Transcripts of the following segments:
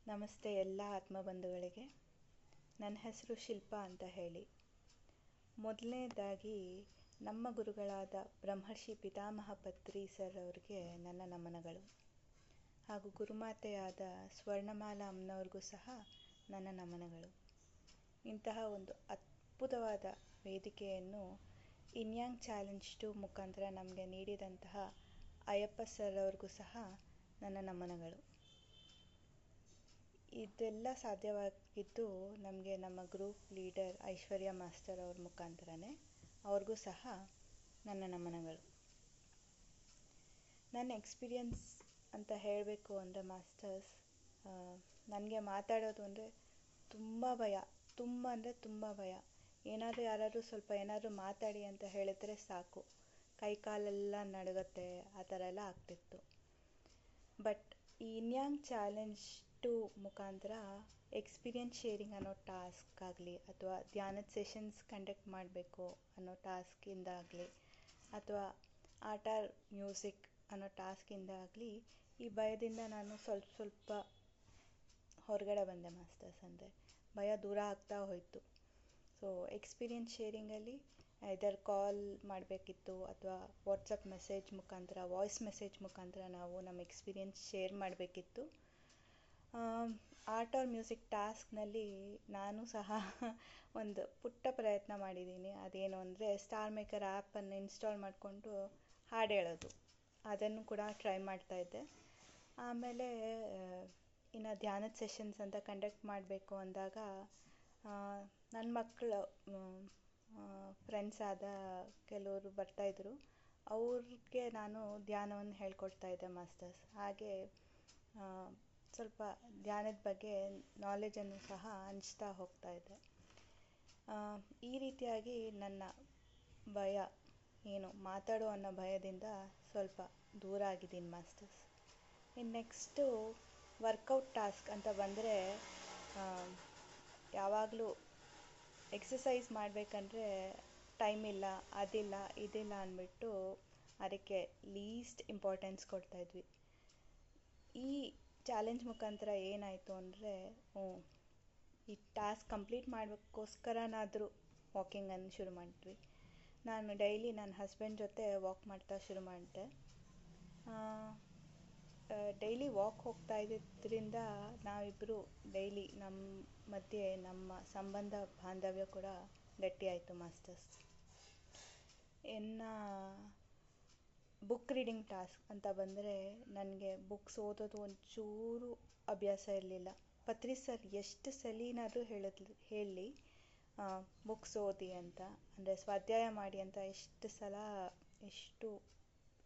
ನಮಸ್ತೆ ಎಲ್ಲ ಆತ್ಮಬಂಧುಗಳಿಗೆ. ನನ್ನ ಹೆಸರು ಶಿಲ್ಪಾ ಅಂತ ಹೇಳಿ. ಮೊದಲನೇದಾಗಿ ನಮ್ಮ ಗುರುಗಳಾದ ಬ್ರಹ್ಮರ್ಷಿ ಪಿತಾಮಹ ಪತ್ರಿ ಸರ್ ಅವರಿಗೆ ನನ್ನ ನಮನಗಳು, ಹಾಗೂ ಗುರುಮಾತೆಯಾದ ಸ್ವರ್ಣಮಾಲಾ ಅಮ್ಮನವ್ರಿಗೂ ಸಹ ನನ್ನ ನಮನಗಳು. ಇಂತಹ ಒಂದು ಅದ್ಭುತವಾದ ವೇದಿಕೆಯನ್ನು ಇನ್ಯಾಂಗ್ ಚಾಲೆಂಜ್ 2 ಮುಖಾಂತರ ನಮಗೆ ನೀಡಿದಂತಹ ಅಯ್ಯಪ್ಪ ಸರ್ ಅವ್ರಿಗೂ ಸಹ ನನ್ನ ನಮನಗಳು. ಇದೆಲ್ಲ ಸಾಧ್ಯವಾಗಿದ್ದು ನಮಗೆ ನಮ್ಮ ಗ್ರೂಪ್ ಲೀಡರ್ ಐಶ್ವರ್ಯ ಮಾಸ್ಟರ್ ಅವ್ರ ಮುಖಾಂತರನೇ. ಅವ್ರಿಗೂ ಸಹ ನನ್ನ ನಮನಗಳು. ನನ್ನ ಎಕ್ಸ್ಪೀರಿಯನ್ಸ್ ಅಂತ ಹೇಳಬೇಕು ಅಂದರೆ ಮಾಸ್ಟರ್ಸ್, ನನಗೆ ಮಾತಾಡೋದು ಅಂದರೆ ತುಂಬ ಭಯ, ತುಂಬ ಅಂದರೆ ತುಂಬ ಭಯ. ಯಾರಾದರೂ ಸ್ವಲ್ಪ ಏನಾದರೂ ಮಾತಾಡಿ ಅಂತ ಹೇಳಿದ್ರೆ ಸಾಕು, ಕೈಕಾಲೆಲ್ಲ ನಡುಗುತ್ತೆ, ಆ ಥರ ಎಲ್ಲ ಆಗ್ತಿತ್ತು. ಬಟ್ ಈ ಇನ್ಯಾಂಗ್ ಚಾಲೆಂಜ್ 2 ಮುಖಾಂತರ ಎಕ್ಸ್ಪೀರಿಯನ್ಸ್ ಶೇರಿಂಗ್ ಅನ್ನೋ ಟಾಸ್ಕ್ ಆಗಲಿ, ಅಥವಾ ಧ್ಯಾನದ ಸೆಷನ್ಸ್ ಕಂಡಕ್ಟ್ ಮಾಡಬೇಕು ಅನ್ನೋ ಟಾಸ್ಕಿಂದ ಆಗಲಿ, ಅಥವಾ ಆರ್ಟ್ ಆರ್ ಮ್ಯೂಸಿಕ್ ಅನ್ನೋ ಟಾಸ್ಕಿಂದ ಆಗಲಿ, ಈ ಭಯದಿಂದ ನಾನು ಸ್ವಲ್ಪ ಹೊರಗಡೆ ಬಂದೆ ಮಾಸ್ಟರ್ಸ್. ಅಂದರೆ ಭಯ ದೂರ ಆಗ್ತಾ ಹೋಯಿತು. ಸೊ ಎಕ್ಸ್ಪೀರಿಯನ್ಸ್ ಶೇರಿಂಗಲ್ಲಿ ಐದರ್ ಕಾಲ್ ಮಾಡಬೇಕಿತ್ತು ಅಥವಾ ವಾಟ್ಸಪ್ ಮೆಸೇಜ್ ಮುಖಾಂತರ, ವಾಯ್ಸ್ ಮೆಸೇಜ್ ಮುಖಾಂತರ ನಾವು ನಮ್ಮ ಎಕ್ಸ್ಪೀರಿಯನ್ಸ್ ಶೇರ್ ಮಾಡಬೇಕಿತ್ತು. ಆರ್ಟ್ ಆರ್ ಮ್ಯೂಸಿಕ್ ಟಾಸ್ಕ್ನಲ್ಲಿ ನಾನು ಸಹ ಒಂದು ಪುಟ್ಟ ಪ್ರಯತ್ನ ಮಾಡಿದ್ದೀನಿ. ಅದೇನು ಅಂದರೆ ಸ್ಟಾರ್ ಮೇಕರ್ ಆ್ಯಪನ್ನು ಇನ್ಸ್ಟಾಲ್ ಮಾಡಿಕೊಂಡು ಹಾಡು ಹೇಳೋದು, ಅದನ್ನು ಕೂಡ ಟ್ರೈ ಮಾಡ್ತಾಯಿದ್ದೆ. ಆಮೇಲೆ ಇನ್ನು ಧ್ಯಾನದ ಸೆಷನ್ಸ್ ಅಂತ ಕಂಡಕ್ಟ್ ಮಾಡಬೇಕು ಅಂದಾಗ ನನ್ನ ಮಕ್ಕಳು ಫ್ರೆಂಡ್ಸ್ ಆದ ಕೆಲವರು ಬರ್ತಾಯಿದ್ರು. ಅವ್ರಿಗೆ ನಾನು ಧ್ಯಾನವನ್ನು ಹೇಳ್ಕೊಡ್ತಾಯಿದ್ದೆ ಮಾಸ್ಟರ್ಸ್. ಹಾಗೆ ಸ್ವಲ್ಪ ಧ್ಯಾನದ ಬಗ್ಗೆ ನಾಲೆಜನ್ನು ಸಹ ಹಂಚ್ತಾ ಹೋಗ್ತಾಯಿದ್ದೆ. ಈ ರೀತಿಯಾಗಿ ನನ್ನ ಭಯ, ಏನು ಮಾತಾಡೋ ಅನ್ನೋ ಭಯದಿಂದ ಸ್ವಲ್ಪ ದೂರ ಆಗಿದ್ದೀನಿ ಮಾಸ್ಟರ್ಸ್. ಇನ್ನು ನೆಕ್ಸ್ಟು ವರ್ಕೌಟ್ ಟಾಸ್ಕ್ ಅಂತ ಬಂದರೆ, ಯಾವಾಗಲೂ ಎಕ್ಸಸೈಸ್ ಮಾಡಬೇಕಂದ್ರೆ ಟೈಮ್ ಇಲ್ಲ, ಅದಿಲ್ಲ ಇದಿಲ್ಲ ಅಂದ್ಬಿಟ್ಟು ಅದಕ್ಕೆ ಲೀಸ್ಟ್ ಇಂಪಾರ್ಟೆನ್ಸ್ ಕೊಡ್ತಾಯಿದ್ವಿ. ಈ ಚಾಲೆಂಜ್ ಮುಖಾಂತರ ಏನಾಯಿತು ಅಂದರೆ, ಈ ಟಾಸ್ಕ್ ಕಂಪ್ಲೀಟ್ ಮಾಡಬೇಕೋಸ್ಕರನಾದರೂ ವಾಕಿಂಗನ್ನು ಶುರು ಮಾಡಿದ್ವಿ. ನಾನು ಡೈಲಿ ನನ್ನ ಹಸ್ಬೆಂಡ್ ಜೊತೆ ವಾಕ್ ಮಾಡ್ತಾ ಶುರು ಮಾಡಿದೆ. ಡೈಲಿ ವಾಕ್ ಹೋಗ್ತಾ ಇದ್ದಿದ್ದರಿಂದ ನಾವಿಬ್ಬರು ಡೈಲಿ ನಮ್ಮ ಮಧ್ಯೆ ನಮ್ಮ ಸಂಬಂಧ ಬಾಂಧವ್ಯ ಕೂಡ ಗಟ್ಟಿಯಾಯಿತು ಮಾಸ್ಟರ್ಸ್. ಇನ್ನು ಬುಕ್ ರೀಡಿಂಗ್ ಟಾಸ್ಕ್ ಅಂತ ಬಂದರೆ, ನನಗೆ ಬುಕ್ಸ್ ಓದೋದು ಒಂಚೂರು ಅಭ್ಯಾಸ ಇರಲಿಲ್ಲ. ಪತ್ರಿ ಸರ್ ಎಷ್ಟು ಸಲಿನಾದರೂ ಹೇಳಿ ಬುಕ್ಸ್ ಓದಿ ಅಂತ, ಅಂದರೆ ಸ್ವಾಧ್ಯಾಯ ಮಾಡಿ ಅಂತ ಎಷ್ಟು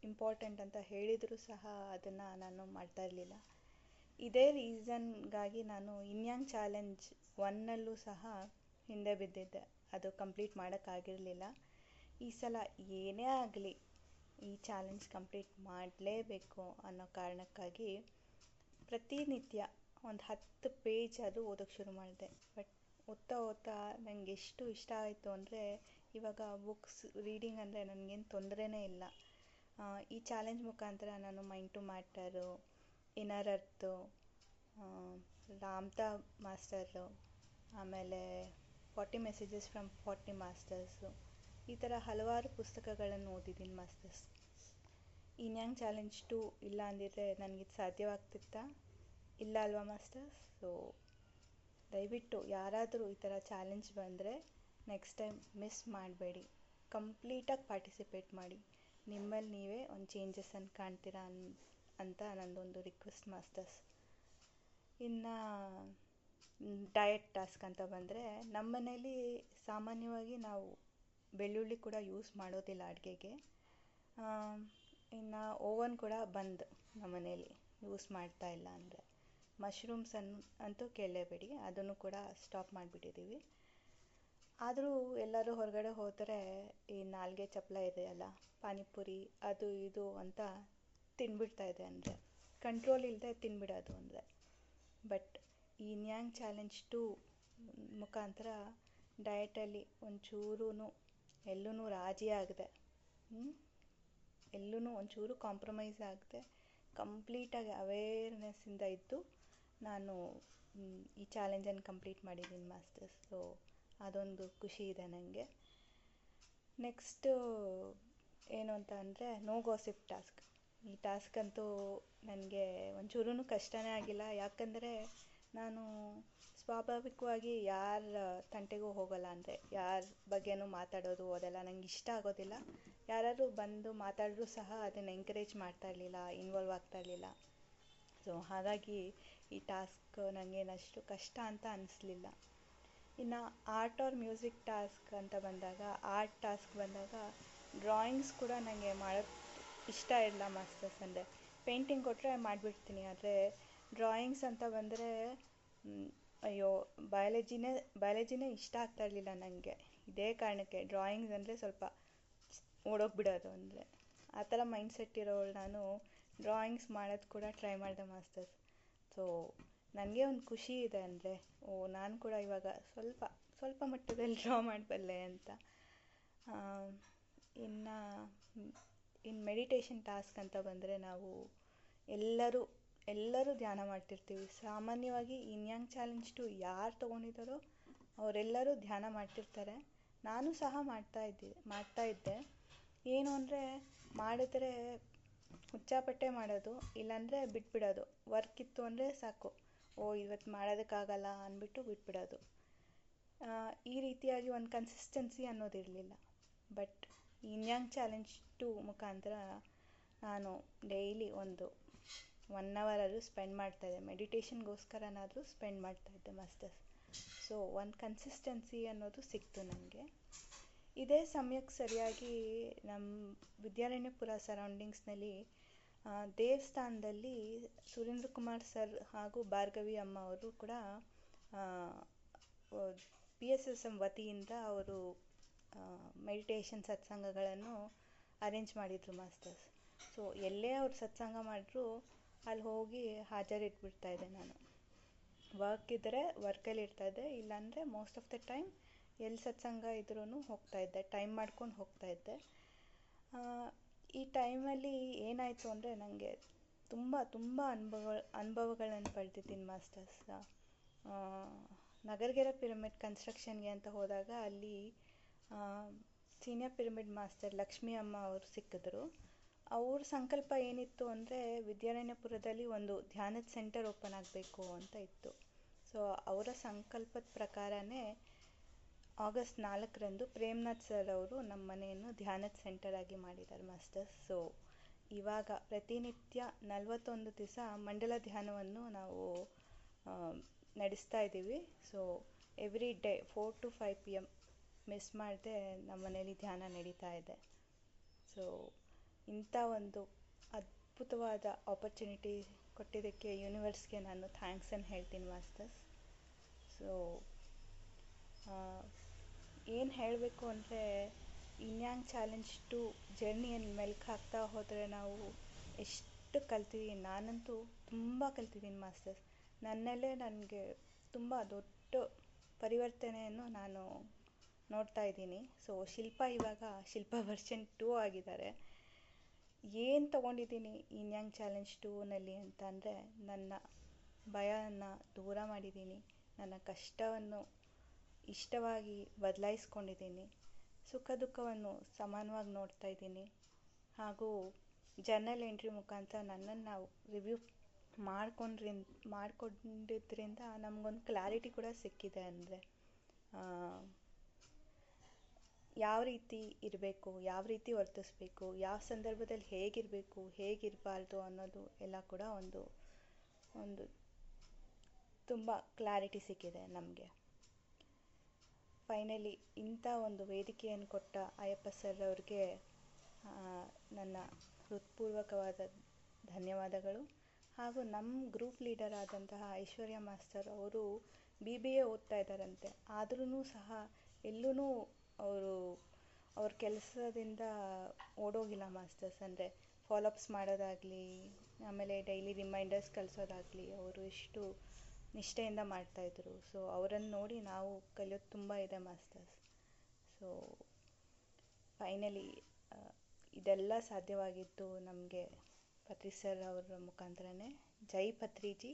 ಇಂಪಾರ್ಟೆಂಟ್ ಅಂತ ಹೇಳಿದರೂ ಸಹ ಅದನ್ನು ನಾನು ಮಾಡ್ತಾ ಇರಲಿಲ್ಲ. ಇದೇ ರೀಸನ್ಗಾಗಿ ನಾನು ಇನ್ಯಾಂಗ್ ಚಾಲೆಂಜ್ 1ನಲ್ಲೂ ಸಹ ಹಿಂದೆ ಬಿದ್ದಿದ್ದೆ. ಅದು ಕಂಪ್ಲೀಟ್ ಮಾಡೋಕ್ಕಾಗಿರಲಿಲ್ಲ. ಈ ಸಲ ಏನೇ ಆಗಲಿ ಈ ಚಾಲೆಂಜ್ ಕಂಪ್ಲೀಟ್ ಮಾಡಲೇಬೇಕು ಅನ್ನೋ ಕಾರಣಕ್ಕಾಗಿ ಪ್ರತಿನಿತ್ಯ ಒಂದು 10 ಪೇಜ್ ಅದು ಓದೋಕ್ಕೆ ಶುರು ಮಾಡಿದೆ. ಬಟ್ ಓದ್ತಾ ನನಗೆ ಎಷ್ಟು ಇಷ್ಟ ಆಯಿತು ಅಂದರೆ, ಇವಾಗ ಬುಕ್ಸ್ ರೀಡಿಂಗ್ ಅಂದರೆ ನನಗೇನು ತೊಂದರೆನೇ ಇಲ್ಲ. ಈ ಚಾಲೆಂಜ್ ಮುಖಾಂತರ ನಾನು mind to matter, inner earth, Ramtha master, ಆಮೇಲೆ 40 ಮೆಸೇಜಸ್ ಫ್ರಮ್ 40 ಮಾಸ್ಟರ್ಸು, ಈ ಥರ ಹಲವಾರು ಪುಸ್ತಕಗಳನ್ನು ಓದಿದ್ದೀನಿ ಮಾಸ್ಟರ್ಸ್. ಇನ್ಯಾಂಗ್ ಚಾಲೆಂಜ್ 2 ಇಲ್ಲ ಅಂದಿದ್ರೆ ನನಗಿದು ಸಾಧ್ಯವಾಗ್ತಿತ್ತಾ? ಇಲ್ಲ ಅಲ್ವಾ ಮಾಸ್ಟರ್ಸ್? ಸೊ ದಯವಿಟ್ಟು ಯಾರಾದರೂ ಈ ಥರ ಚಾಲೆಂಜ್ ಬಂದರೆ ನೆಕ್ಸ್ಟ್ ಟೈಮ್ ಮಿಸ್ ಮಾಡಬೇಡಿ, ಕಂಪ್ಲೀಟಾಗಿ ಪಾರ್ಟಿಸಿಪೇಟ್ ಮಾಡಿ. ನಿಮ್ಮಲ್ಲಿ ನೀವೇ ಒಂದು ಚೇಂಜಸನ್ನು ಕಾಣ್ತೀರಾ ಅಂತ ನನ್ನದೊಂದು ರಿಕ್ವೆಸ್ಟ್ ಮಾಸ್ಟರ್ಸ್. ಇನ್ನು ಡಯಟ್ ಟಾಸ್ಕ್ ಅಂತ ಬಂದರೆ, ನಮ್ಮ ಮನೇಲಿ ಸಾಮಾನ್ಯವಾಗಿ ನಾವು ಬೆಳ್ಳುಳ್ಳಿ ಕೂಡ ಯೂಸ್ ಮಾಡೋದಿಲ್ಲ ಅಡುಗೆಗೆ. ಇನ್ನು ಓವನ್ ಕೂಡ ಬಂದ್ ನಮ್ಮ ಮನೇಲಿ ಯೂಸ್ ಮಾಡ್ತಾ ಇಲ್ಲ. ಅಂದರೆ ಅಂತೂ ಕೇಳಲೇಬೇಡಿ, ಅದನ್ನು ಕೂಡ ಸ್ಟಾಪ್ ಮಾಡಿಬಿಟ್ಟಿದ್ದೀವಿ. ಆದರೂ ಎಲ್ಲರೂ ಹೊರಗಡೆ ಹೋದರೆ ಈ ನಾಲ್ಗೆ ಚಪ್ಪಲ ಇದೆಯಲ್ಲ, ಪಾನಿಪುರಿ ಅದು ಇದು ಅಂತ ತಿನ್ಬಿಡ್ತಾಯಿದೆ. ಅಂದರೆ ಕಂಟ್ರೋಲ್ ಇಲ್ಲದೆ ತಿನ್ಬಿಡೋದು. ಅಂದರೆ ಬಟ್ ಈ ಇನ್ಯಾಂಗ್ ಚಾಲೆಂಜ್ 2 ಮುಖಾಂತರ ಡಯಟಲ್ಲಿ ಒಂಚೂರೂ ಎಲ್ಲೂ ರಾಜಿ ಆಗದೆ, ಎಲ್ಲೂ ಒಂಚೂರು ಕಾಂಪ್ರಮೈಸ್ ಆಗದೆ ಕಂಪ್ಲೀಟಾಗಿ ಅವೇರ್ನೆಸ್ಸಿಂದ ಇದ್ದು ನಾನು ಈ ಚಾಲೆಂಜನ್ನು ಕಂಪ್ಲೀಟ್ ಮಾಡಿದ್ದೀನಿ ಮಾಸ್ಟರ್ಸ್. ಸೊ ಅದೊಂದು ಖುಷಿ ಇದೆ ನನಗೆ. ನೆಕ್ಸ್ಟು ಏನು ಅಂತ ಅಂದರೆ ನೋ ಗಾಸಿಪ್ ಟಾಸ್ಕ್. ಈ ಟಾಸ್ಕ್ ಅಂತೂ ನನಗೆ ಒಂಚೂರೂ ಕಷ್ಟನೇ ಆಗಿಲ್ಲ. ಯಾಕಂದರೆ ನಾನು ಸ್ವಾಭಾವಿಕವಾಗಿ ಯಾರ ತಂಟೆಗೂ ಹೋಗಲ್ಲ. ಅಂದರೆ ಯಾರ ಬಗ್ಗೆನೂ ಮಾತಾಡೋದು ಅದೆಲ್ಲ ನಂಗೆ ಇಷ್ಟ ಆಗೋದಿಲ್ಲ. ಯಾರಾದರೂ ಬಂದು ಮಾತಾಡಿದ್ರೂ ಸಹ ಅದನ್ನು ಎಂಕರೇಜ್ ಮಾಡ್ತಾ ಇರಲಿಲ್ಲ, ಇನ್ವಾಲ್ವ್ ಆಗ್ತಾ ಇರಲಿಲ್ಲ. ಸೊ ಹಾಗಾಗಿ ಈ ಟಾಸ್ಕ್ ನನಗೇನಷ್ಟು ಕಷ್ಟ ಅಂತ ಅನ್ನಿಸ್ಲಿಲ್ಲ. ಇನ್ನು ಆರ್ಟ್ ಆರ್ ಮ್ಯೂಸಿಕ್ ಟಾಸ್ಕ್ ಅಂತ ಬಂದಾಗ, ಆರ್ಟ್ ಟಾಸ್ಕ್ ಬಂದಾಗ ಡ್ರಾಯಿಂಗ್ಸ್ ಕೂಡ ನನಗೆ ಮಾಡೋದು ಇಷ್ಟ ಇಲ್ಲ ಮಾಸ್ಟರ್ಸ್. ಅಂದರೆ ಪೇಂಟಿಂಗ್ ಕೊಟ್ಟರೆ ಮಾಡಿಬಿಡ್ತೀನಿ. ಆದರೆ ಡ್ರಾಯಿಂಗ್ಸ್ ಅಂತ ಬಂದರೆ ಅಯ್ಯೋ, ಬಯಾಲಜಿನೇ ಇಷ್ಟ ಆಗ್ತಾ ಇರಲಿಲ್ಲ ನನಗೆ. ಇದೇ ಕಾರಣಕ್ಕೆ ಡ್ರಾಯಿಂಗ್ಸ್ ಅಂದರೆ ಸ್ವಲ್ಪ ಓಡೋಗ್ಬಿಡೋದು. ಅಂದರೆ ಆ ಥರ ಮೈಂಡ್ಸೆಟ್ ಇರೋಳು ನಾನು ಡ್ರಾಯಿಂಗ್ಸ್ ಮಾಡೋದು ಕೂಡ ಟ್ರೈ ಮಾಡಿದೆ ಮಾಸ್ಟರ್ಸ್. ಸೊ ನನಗೆ ಒಂದು ಖುಷಿ ಇದೆ. ಅಂದರೆ ನಾನು ಕೂಡ ಇವಾಗ ಸ್ವಲ್ಪ ಮಟ್ಟದಲ್ಲಿ ಡ್ರಾ ಮಾಡಬಲ್ಲೆ ಅಂತ. ಇನ್ನು ಮೆಡಿಟೇಷನ್ ಟಾಸ್ಕ್ ಅಂತ ಬಂದರೆ ನಾವು ಎಲ್ಲರೂ ಧ್ಯಾನ ಮಾಡ್ತಿರ್ತೀವಿ. ಸಾಮಾನ್ಯವಾಗಿ ಇನ್ಯಾಂಗ್ ಚಾಲೆಂಜ್ 2 ಯಾರು ತೊಗೊಂಡಿದ್ದಾರೋ ಅವರೆಲ್ಲರೂ ಧ್ಯಾನ ಮಾಡ್ತಿರ್ತಾರೆ. ನಾನು ಸಹ ಮಾಡ್ತಾ ಇದ್ದೆ. ಏನು ಅಂದರೆ ಮಾಡಿದ್ರೆ ಹುಚ್ಚಾಪಟ್ಟೆ ಮಾಡೋದು, ಇಲ್ಲಾಂದರೆ ಬಿಟ್ಬಿಡೋದು. ವರ್ಕ್ ಇತ್ತು ಅಂದರೆ ಸಾಕು, ಇವತ್ತು ಮಾಡೋದಕ್ಕಾಗಲ್ಲ ಅಂದ್ಬಿಟ್ಟು ಬಿಟ್ಬಿಡೋದು. ಈ ರೀತಿಯಾಗಿ ಒಂದು ಕನ್ಸಿಸ್ಟೆನ್ಸಿ ಅನ್ನೋದಿರಲಿಲ್ಲ. ಬಟ್ ಇನ್ಯಾಂಗ್ ಚಾಲೆಂಜ್ 2 ಮುಖಾಂತರ ನಾನು ಡೈಲಿ ಒಂದು 1 hour ಆದರೂ ಸ್ಪೆಂಡ್ ಮಾಡ್ತಾಯಿದ್ದೆ. ಮೆಡಿಟೇಷನ್ಗೋಸ್ಕರನಾದರೂ ಸ್ಪೆಂಡ್ ಮಾಡ್ತಾಯಿದ್ದೆ ಮಾಸ್ಟರ್ಸ್. ಸೊ ಒಂದು ಕನ್ಸಿಸ್ಟೆನ್ಸಿ ಅನ್ನೋದು ಸಿಕ್ತು ನನಗೆ. ಇದೇ ಸಮಯಕ್ಕೆ ಸರಿಯಾಗಿ ನಮ್ಮ ವಿದ್ಯಾರಣ್ಯಪುರ ಸರೌಂಡಿಂಗ್ಸ್ನಲ್ಲಿ ದೇವಸ್ಥಾನದಲ್ಲಿ ಸುರೇಂದ್ರ ಕುಮಾರ್ ಸರ್ ಹಾಗೂ ಭಾರ್ಗವಿ ಅಮ್ಮ ಅವರು ಕೂಡ PSSM ವತಿಯಿಂದ ಅವರು ಮೆಡಿಟೇಷನ್ ಸತ್ಸಂಗಗಳನ್ನು ಅರೇಂಜ್ ಮಾಡಿದರು ಮಾಸ್ಟರ್ಸ್. ಸೊ ಎಲ್ಲೇ ಅವ್ರು ಸತ್ಸಂಗ ಮಾಡಿದ್ರು ಅಲ್ಲಿ ಹೋಗಿ ಹಾಜರಿಟ್ಬಿಡ್ತಾಯಿದ್ದೆ ನಾನು. ವರ್ಕ್ ಇದ್ದರೆ ವರ್ಕಲ್ಲಿ ಇರ್ತಾಯಿದ್ದೆ, ಇಲ್ಲಾಂದರೆ ಮೋಸ್ಟ್ ಆಫ್ ದ ಟೈಮ್ ಎಲ್ಲಿ ಸತ್ಸಂಗ ಇದ್ರೂ ಹೋಗ್ತಾಯಿದ್ದೆ, ಟೈಮ್ ಮಾಡ್ಕೊಂಡು ಹೋಗ್ತಾಯಿದ್ದೆ. ಈ ಟೈಮಲ್ಲಿ ಏನಾಯಿತು ಅಂದರೆ ನನಗೆ ತುಂಬ ಅನುಭವಗಳನ್ನು ಪಡೆದಿದ್ದೀನಿ ಮಾಸ್ಟರ್ಸ್. ನಗರಗೆರೆ ಪಿರಮಿಡ್ ಕನ್ಸ್ಟ್ರಕ್ಷನ್ಗೆ ಅಂತ ಹೋದಾಗ ಅಲ್ಲಿ ಸೀನಿಯರ್ ಪಿರಮಿಡ್ ಮಾಸ್ಟರ್ ಲಕ್ಷ್ಮೀ ಅಮ್ಮ ಅವರು ಸಿಕ್ಕಿದ್ರು. ಅವ್ರ ಸಂಕಲ್ಪ ಏನಿತ್ತು ಅಂದರೆ ವಿದ್ಯಾರಣ್ಯಪುರದಲ್ಲಿ ಒಂದು ಧ್ಯಾನದ ಸೆಂಟರ್ ಓಪನ್ ಆಗಬೇಕು ಅಂತ ಇತ್ತು. ಸೊ ಅವರ ಸಂಕಲ್ಪದ ಪ್ರಕಾರನೇ August 4 ಪ್ರೇಮ್ನಾಥ್ ಸರ್ ಅವರು ನಮ್ಮ ಮನೆಯನ್ನು ಧ್ಯಾನದ ಸೆಂಟರ್ ಆಗಿ ಮಾಡಿದ್ದಾರೆ ಮಾಸ್ಟರ್ಸ್. ಸೊ ಇವಾಗ ಪ್ರತಿನಿತ್ಯ 41 ದಿವಸ ಮಂಡಲ ಧ್ಯಾನವನ್ನು ನಾವು ನಡೆಸ್ತಾ ಇದ್ದೀವಿ. So every day 4 to 5 PM miss ಮಾಡದೆ ನಮ್ಮ ಮನೇಲಿ ಧ್ಯಾನ ನಡೀತಾ ಇದೆ. ಸೊ ಇಂಥ ಒಂದು ಅದ್ಭುತವಾದ ಆಪರ್ಚುನಿಟಿ ಕೊಟ್ಟಿದ್ದಕ್ಕೆ ಯೂನಿವರ್ಸ್ಗೆ ನಾನು ಥ್ಯಾಂಕ್ಸನ್ನು ಹೇಳ್ತೀನಿ ಮಾಸ್ಟರ್ಸ್. ಸೊ ಏನು ಹೇಳಬೇಕು ಅಂದರೆ ಇನ್ಯಾಂಗ್ ಚಾಲೆಂಜ್ 2 ಜರ್ನಿಯನ್ನು ಮೆಲ್ಕು ಹಾಕ್ತಾ ಹೋದರೆ ನಾವು ಎಷ್ಟು ಕಲ್ತಿದ್ದೀನಿ. ನಾನಂತೂ ತುಂಬ ಕಲ್ತಿದ್ದೀನಿ ಮಾಸ್ಟರ್ಸ್. ನನ್ನಲ್ಲೇ ನನಗೆ ತುಂಬ ದೊಡ್ಡ ಪರಿವರ್ತನೆಯನ್ನು ನಾನು ನೋಡ್ತಾ ಇದ್ದೀನಿ. ಸೊ ಇವಾಗ ಶಿಲ್ಪ ವರ್ಷನ್ 2 ಆಗಿದ್ದಾರೆ. ಏನು ತೊಗೊಂಡಿದ್ದೀನಿ ಇನ್ಯಾಂಗ್ ಚಾಲೆಂಜ್ 2ನಲ್ಲಿ ಅಂತ ಅಂದರೆ ನನ್ನ ಭಯವನ್ನು ದೂರ ಮಾಡಿದ್ದೀನಿ, ನನ್ನ ಕಷ್ಟವನ್ನು ಇಷ್ಟವಾಗಿ ಬದಲಾಯಿಸ್ಕೊಂಡಿದ್ದೀನಿ, ಸುಖ ದುಃಖವನ್ನು ಸಮಾನವಾಗಿ ನೋಡ್ತಾ ಇದ್ದೀನಿ. ಹಾಗೂ ಜರ್ನಲ್ ಎಂಟ್ರಿ ಮುಖಾಂತರ ನನ್ನನ್ನು ನಾವು ರಿವ್ಯೂ ಮಾಡ್ಕೊಂಡಿದ್ದರಿಂದ ನಮಗೊಂದು ಕ್ಲಾರಿಟಿ ಕೂಡ ಸಿಕ್ಕಿದೆ. ಅಂದರೆ ಯಾವ ರೀತಿ ಇರಬೇಕು, ಯಾವ ರೀತಿ ವರ್ತಿಸ್ಬೇಕು, ಯಾವ ಸಂದರ್ಭದಲ್ಲಿ ಹೇಗಿರಬೇಕು, ಹೇಗಿರಬಾರ್ದು ಅನ್ನೋದು ಎಲ್ಲ ಕೂಡ ಒಂದು ತುಂಬ ಕ್ಲಾರಿಟಿ ಸಿಕ್ಕಿದೆ ನಮಗೆ. ಫೈನಲಿ ಇಂಥ ಒಂದು ವೇದಿಕೆಯನ್ನು ಕೊಟ್ಟ ಅಯ್ಯಪ್ಪ ಸರ್ ಅವ್ರಿಗೆ ನನ್ನ ಹೃತ್ಪೂರ್ವಕವಾದ ಧನ್ಯವಾದಗಳು. ಹಾಗೂ ನಮ್ಮ ಗ್ರೂಪ್ ಲೀಡರ್ ಆದಂತಹ ಐಶ್ವರ್ಯ ಮಾಸ್ಟರ್ ಅವರು BBA ಓದ್ತಾ ಇದ್ದಾರಂತೆ. ಆದ್ರೂ ಸಹ ಎಲ್ಲೂ ಅವ್ರ ಕೆಲಸದಿಂದ ಓಡೋಗಿಲ್ಲ ಮಾಸ್ಟರ್ಸ್. ಅಂದರೆ ಫಾಲೋಅಪ್ಸ್ ಮಾಡೋದಾಗಲಿ, ಆಮೇಲೆ ಡೈಲಿ ರಿಮೈಂಡರ್ಸ್ ಕಳಿಸೋದಾಗಲಿ ಅವರು ಎಷ್ಟು ನಿಷ್ಠೆಯಿಂದ ಮಾಡ್ತಾಯಿದ್ರು. ಸೊ ಅವರನ್ನು ನೋಡಿ ನಾವು ಕಲಿಯೋದು ತುಂಬ ಇದೆ ಮಾಸ್ಟರ್ಸ್. ಸೊ ಫೈನಲಿ ಇದೆಲ್ಲ ಸಾಧ್ಯವಾಗಿದ್ದು ನಮಗೆ ಪತ್ರಿ ಸರ್ ಅವರ ಮುಖಾಂತರನೇ. ಜೈ Patriji,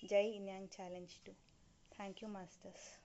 Jai Inyang Challenge too. Thank you, Masters.